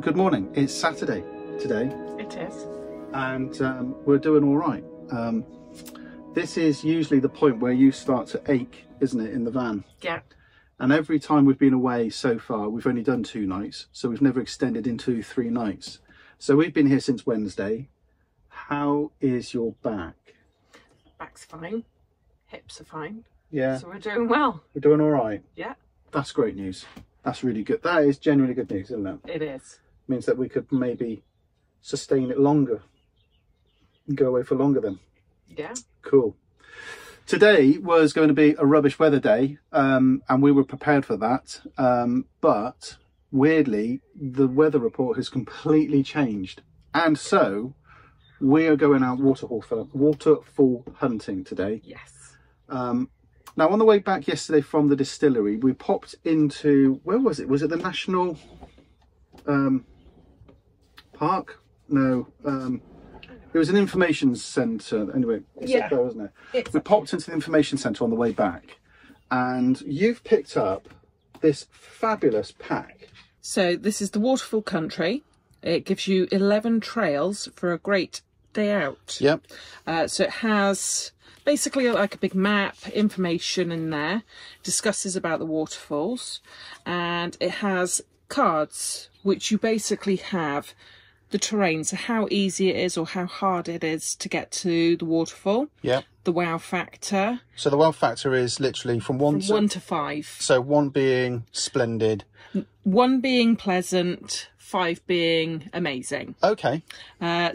good morning. It's Saturday today. It is. And we're doing all right. This is usually the point where you start to ache, isn't it, in the van? Yeah. And every time we've been away so far, we've only done 2 nights, so we've never extended into 3 nights. So we've been here since Wednesday. How is your back? Back's fine. Hips are fine. Yeah. So we're doing well. We're doing all right. Yeah. That's great news. That's really good. That is genuinely good news, isn't it? It is. Means that we could maybe sustain it longer and go away for longer then. Yeah. Cool. Today was going to be a rubbish weather day, and we were prepared for that. But weirdly, the weather report has completely changed. And so we are going out waterfall hunting today. Yes. Now, on the way back yesterday from the distillery, we popped into, where was it? Was it the National Park? No. It was an information centre. Anyway, it's up there, wasn't it? We popped into the information centre on the way back, and you've picked up this fabulous pack. So this is the Waterfall Country. It gives you 11 trails for a great day out. Yep. So it has basically like a big map, information in there, discusses about the waterfalls, and it has cards which you basically have the terrain, so how easy it is or how hard it is to get to the waterfall. Yeah. The wow factor. So the wow factor is literally from 1 to 5. So 1 being splendid. 1 being pleasant, 5 being amazing. Okay.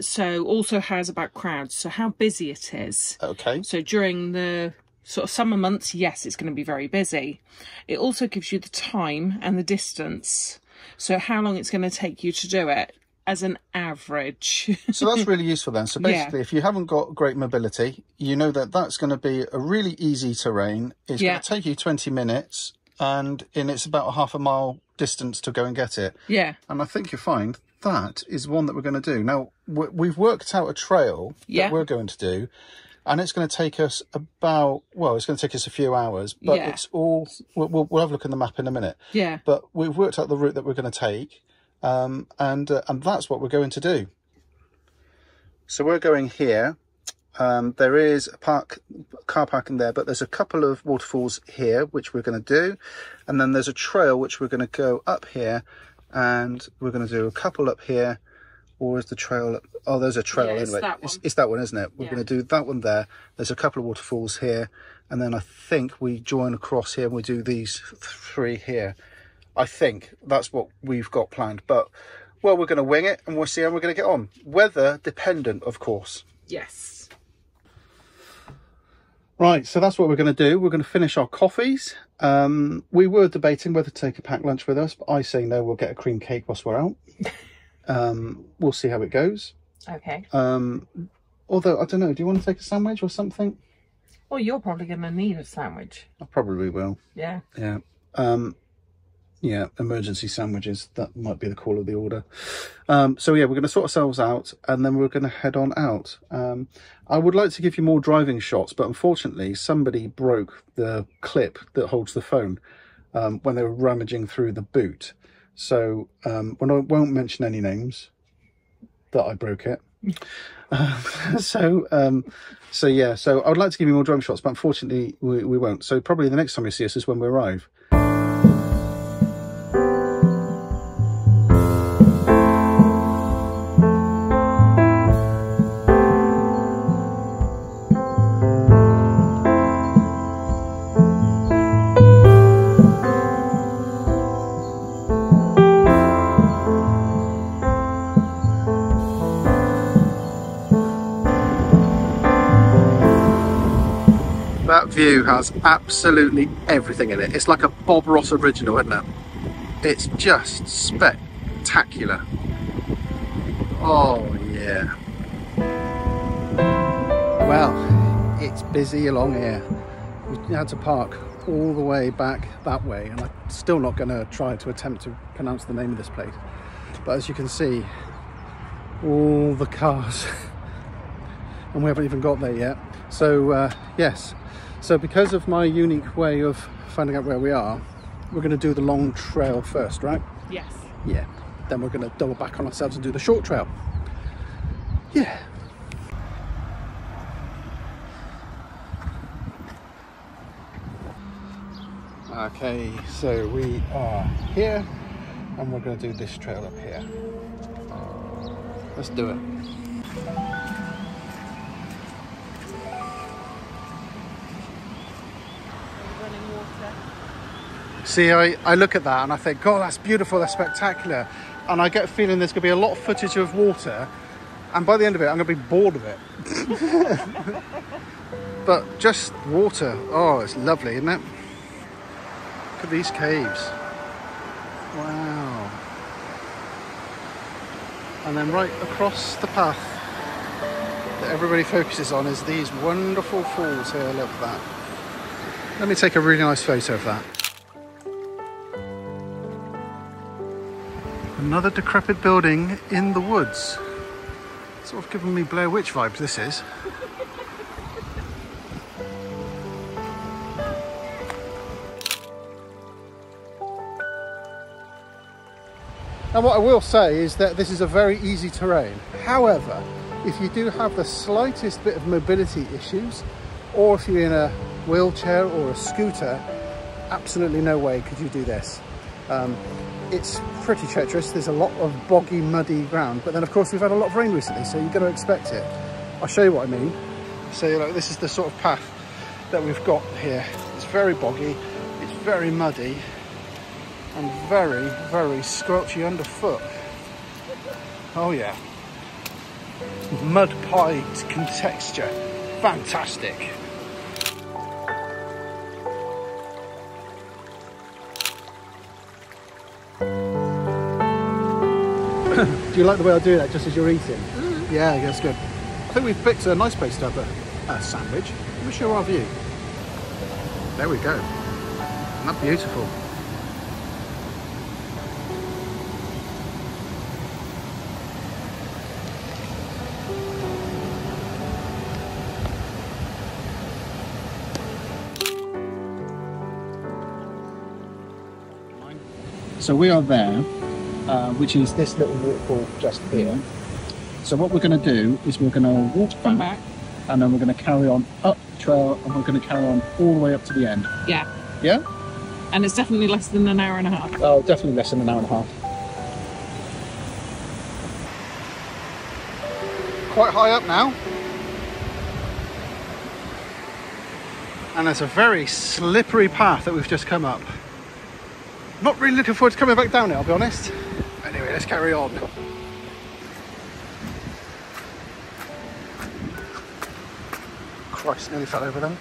So also has about crowds, so how busy it is. Okay. So during the sort of summer months, yes, it's going to be very busy. It also gives you the time and the distance. So how long it's going to take you to do it as an average. So that's really useful then. So basically, if you haven't got great mobility, you know that that's going to be a really easy terrain. It's going to take you 20 minutes and it's about a half a mile distance to go and get it. Yeah. And I think you'll find that is one that we're going to do. Now, we've worked out a trail that we're going to do, and it's going to take us about, well, it's going to take us a few hours, but it's all, we'll have a look in the map in a minute. Yeah. But we've worked out the route that we're going to take. And that's what we're going to do. So we're going here. There is a car park in there, but there's a couple of waterfalls here which we're going to do, and then there's a trail which we're going to go up here, and we're going to do a couple up here. Or is the trail up? Oh, there's a trail anyway. It's that one, isn't it? We're going to do that one there. There's a couple of waterfalls here, and then I think we join across here and we do these 3 here. I think that's what we've got planned, but, well, we're going to wing it and we'll see how we're going to get on. Weather dependent, of course. Yes. Right, so that's what we're going to do. We're going to finish our coffees. We were debating whether to take a packed lunch with us, but I say no, we'll get a cream cake whilst we're out. We'll see how it goes. Okay. Although, I don't know, do you want to take a sandwich or something? Well, you're probably going to need a sandwich. I probably will. Yeah. Yeah. Yeah, emergency sandwiches, that might be the call of the order. So yeah, we're going to sort ourselves out and then we're going to head on out. I would like to give you more driving shots, but unfortunately somebody broke the clip that holds the phone when they were rummaging through the boot. So when I won't mention any names that I broke it. So yeah, so I would like to give you more driving shots, but unfortunately we won't. So probably the next time you see us is when we arrive. That view has absolutely everything in it. It's like a Bob Ross original, isn't it? It's just spectacular. Oh yeah. Well, it's busy along here. We had to park all the way back that way, and I'm still not going to try to attempt to pronounce the name of this place. But as you can see, all the cars, and we haven't even got there yet. So yes. So because of my unique way of finding out where we are, we're going to do the long trail first, right? Yes. Yeah, then we're going to double back on ourselves and do the short trail. Yeah. Okay, so we are here and we're going to do this trail up here. Let's do it. See, I look at that and I think, oh, that's beautiful, that's spectacular. And I get a feeling there's going to be a lot of footage of water. And by the end of it, I'm going to be bored of it. But just water. Oh, it's lovely, isn't it? Look at these caves. Wow. And then right across the path that everybody focuses on is these wonderful falls here. Look at that. Let me take a really nice photo of that. Another decrepit building in the woods. Sort of giving me Blair Witch vibes, this is. And what I will say is that this is a very easy terrain. However, if you do have the slightest bit of mobility issues, or if you're in a wheelchair or a scooter, absolutely no way could you do this. It's pretty treacherous. There's a lot of boggy, muddy ground, but then of course we've had a lot of rain recently, so you're going to expect it. I'll show you what I mean. So like, this is the sort of path that we've got here. It's very boggy, it's very muddy, and very, very squelchy underfoot. Oh yeah. Mud pie texture. Fantastic. Do you like the way I do that just as you're eating? Mm-hmm. Yeah, that's good. I think we've picked a nice place to have a sandwich. Let me show our view. There we go. Isn't that beautiful? So we are there. Which is this little waterfall just here. So what we're going to do is we're going to walk back and then we're going to carry on up the trail and we're going to carry on all the way up to the end. Yeah. Yeah? And it's definitely less than an hour and a half. Oh, definitely less than an hour and a half. Quite high up now. And there's a very slippery path that we've just come up. Not really looking forward to coming back down it, I'll be honest. Anyway, let's carry on. Christ, nearly fell over then.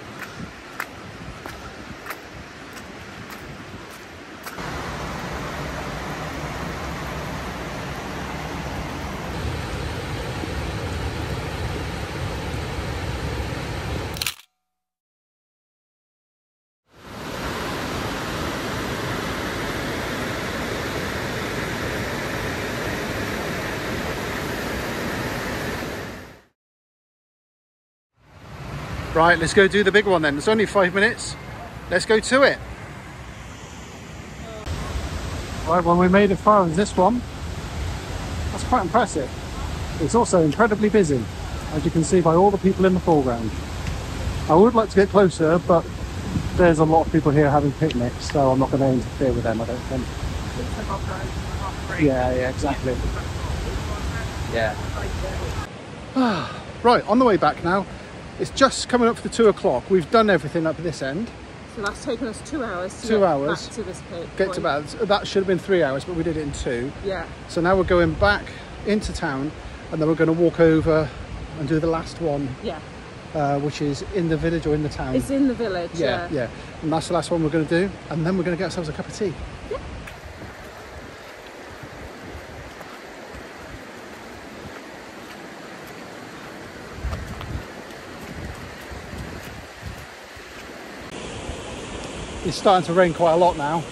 Right, let's go do the big one then. It's only 5 minutes. Let's go to it. Right, well, we made it far as this one. That's quite impressive. It's also incredibly busy, as you can see by all the people in the foreground. I would like to get closer, but there's a lot of people here having picnics, so I'm not going to interfere with them, I don't think. Yeah, exactly. Yeah. Right, on the way back now. It's just coming up for the 2 o'clock. We've done everything up at this end. So that's taken us 2 hours to get back to this point. Get to back. That should have been 3 hours, but we did it in 2. Yeah. So now we're going back into town, and then we're going to walk over and do the last one. Yeah. Which is in the village or in the town. It's in the village. Yeah. And that's the last one we're going to do, and then we're going to get ourselves a cup of tea. Yeah. It's starting to rain quite a lot now.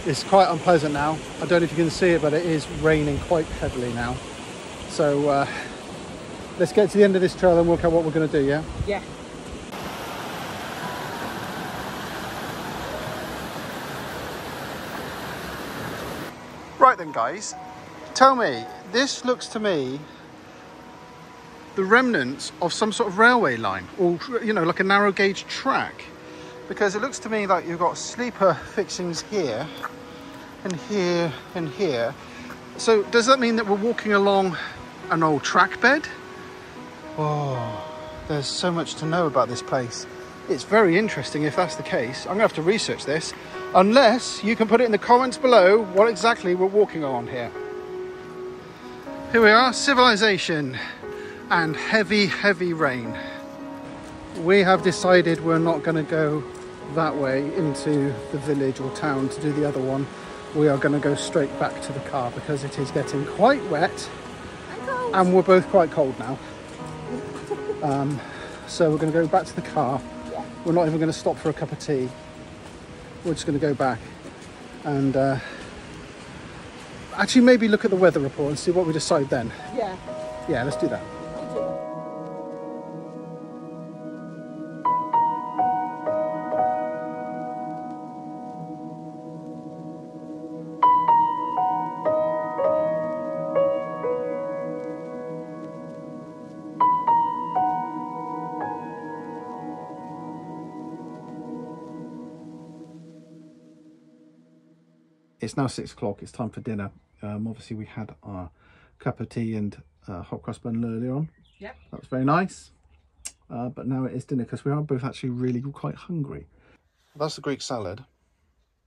It's quite unpleasant now. I don't know if you can see it, but it is raining quite heavily now. So let's get to the end of this trail and work out what we're going to do, yeah? Yeah. Right then, guys, tell me, this looks to me the remnants of some sort of railway line, or, you know, like a narrow gauge track, because it looks to me like you've got sleeper fixings here and here and here. So does that mean that we're walking along an old track bed? Oh, there's so much to know about this place. It's very interesting if that's the case. I'm gonna have to research this, unless you can put it in the comments below what exactly we're walking on here. Here we are, civilization and heavy, heavy rain. We have decided we're not going to go that way into the village or town to do the other one. We are going to go straight back to the car because it is getting quite wet and we're both quite cold now. So we're going to go back to the car. We're not even going to stop for a cup of tea. We're just going to go back and actually maybe look at the weather report and see what we decide then. Yeah, let's do that. It's now 6 o'clock, it's time for dinner. Obviously we had our cup of tea and hot cross bun earlier on. Yep. That was very nice. But now it is dinner because we are both actually really quite hungry. That's the Greek salad.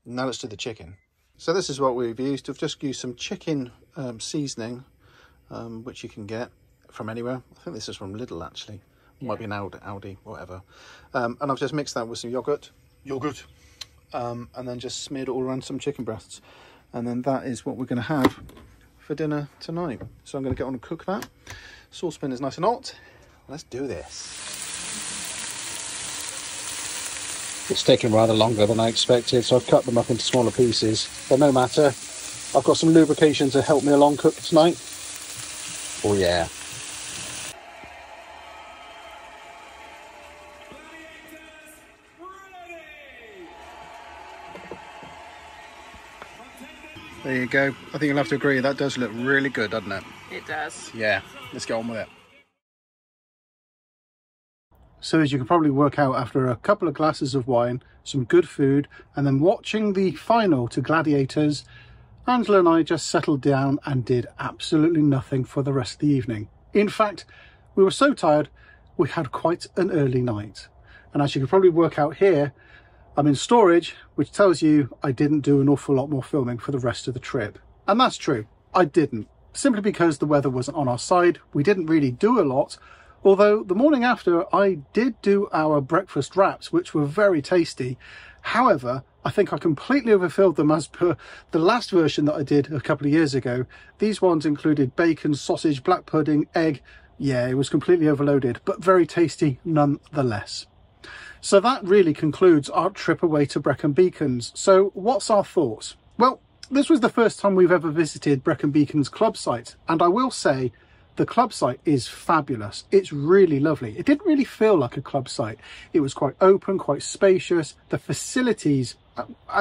Now let's do the chicken. So this is what we've used. We've just used some chicken seasoning, which you can get from anywhere. I think this is from Lidl actually. It might be an Aldi, whatever. And I've just mixed that with some yogurt. And then just smeared it all around some chicken breasts, and then that is what we're going to have for dinner tonight. So I'm going to get on and cook that. Saucepan is nice and hot. Let's do this. It's taken rather longer than I expected, so I've cut them up into smaller pieces, but no matter. I've got some lubrication to help me along cook tonight. Oh yeah. There you go. I think you'll have to agree, that does look really good, doesn't it? It does. Yeah, let's get on with it. So as you can probably work out, after a couple of glasses of wine, some good food, and then watching the final to Gladiators, Angela and I just settled down and did absolutely nothing for the rest of the evening. In fact, we were so tired, we had quite an early night. And as you can probably work out here, I'm in storage, which tells you I didn't do an awful lot more filming for the rest of the trip. And that's true, I didn't. Simply because the weather wasn't on our side, we didn't really do a lot. Although the morning after, I did do our breakfast wraps, which were very tasty. However, I think I completely overfilled them as per the last version that I did a couple of years ago. These ones included bacon, sausage, black pudding, egg. Yeah, it was completely overloaded, but very tasty nonetheless. So that really concludes our trip away to Brecon Beacons. So what's our thoughts? Well, this was the first time we've ever visited Brecon Beacons club site, and I will say the club site is fabulous. It's really lovely. It didn't really feel like a club site. It was quite open, quite spacious. The facilities,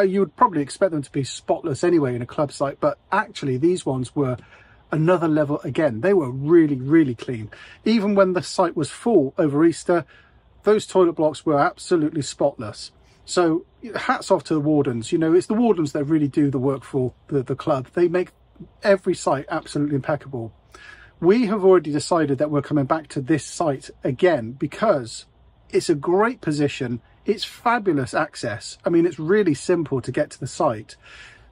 you would probably expect them to be spotless anyway in a club site, but actually these ones were another level again. They were really, really clean. Even when the site was full over Easter, those toilet blocks were absolutely spotless. So hats off to the wardens. You know, it's the wardens that really do the work for the club. They make every site absolutely impeccable. We have already decided that we're coming back to this site again because it's a great position. It's fabulous access. I mean, it's really simple to get to the site.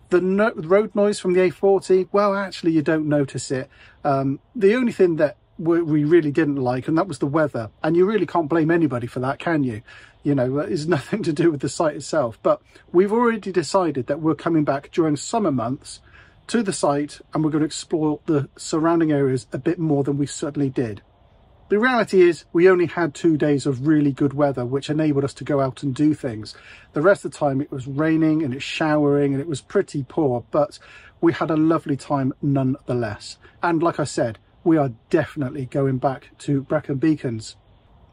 The road noise from the A40, well, actually, you don't notice it. The only thing that we really didn't like, and that was the weather, and you really can't blame anybody for that, can you? You know, it's nothing to do with the site itself. But we've already decided that we're coming back during summer months to the site, and we're going to explore the surrounding areas a bit more than we certainly did. The reality is we only had 2 days of really good weather, which enabled us to go out and do things. The rest of the time it was raining and it's showering and it was pretty poor, but we had a lovely time nonetheless. And like I said, we are definitely going back to Brecon Beacons.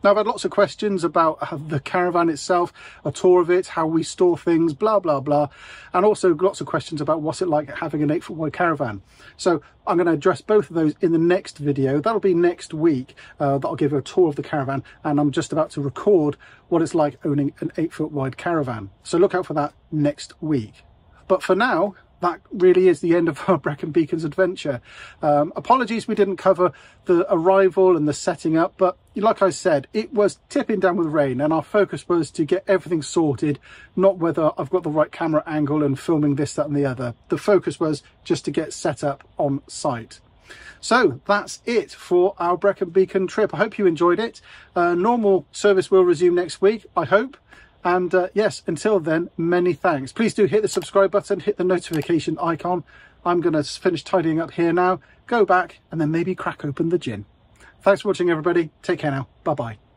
Now, I've had lots of questions about the caravan itself, a tour of it, how we store things, blah, blah, blah. And also lots of questions about what's it like having an 8-foot wide caravan. So I'm going to address both of those in the next video. That'll be next week. That'll give a tour of the caravan. And I'm just about to record what it's like owning an 8-foot wide caravan. So look out for that next week. But for now, that really is the end of our Brecon Beacons adventure. Apologies we didn't cover the arrival and the setting up, but like I said, it was tipping down with rain and our focus was to get everything sorted, not whether I've got the right camera angle and filming this, that and the other. The focus was just to get set up on site. So that's it for our Brecon Beacon trip. I hope you enjoyed it. Normal service will resume next week, I hope. And yes, until then, many thanks. Please do hit the subscribe button, hit the notification icon. I'm going to finish tidying up here now, go back and then maybe crack open the gin. Thanks for watching, everybody. Take care now. Bye-bye.